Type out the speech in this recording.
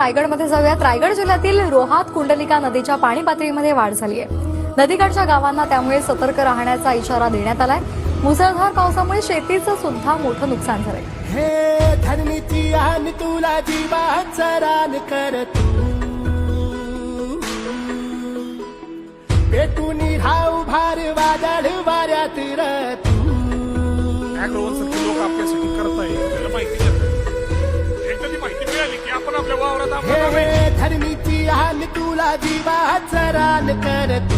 रायगडमध्ये जाऊयात. रायगड जिल्ह्यातील रोहात कुंडलिका नदीच्या पाणी पातळीमध्ये वाढ झाली आहे. नदीकाठच्या गावांना त्यामुळे सतर्क राहण्याचा इशारा देण्यात आलाय. मुसळधार पावसामुळे शेतीचं सुद्धा मोठं नुकसान झालंय. हे धरणीची आन तुला जीवाचं रान कर तू पेटून राहू भार वादळ वाऱ्यात र तू अॅग्रोवनसारखे लोक आपल्यासाठी करताय त्याला माहिती देतात. एकदा ती माहिती मिळाली की आपण आपल्या वावरात हे धरणीची आन तुला जीवाचं रान कर तू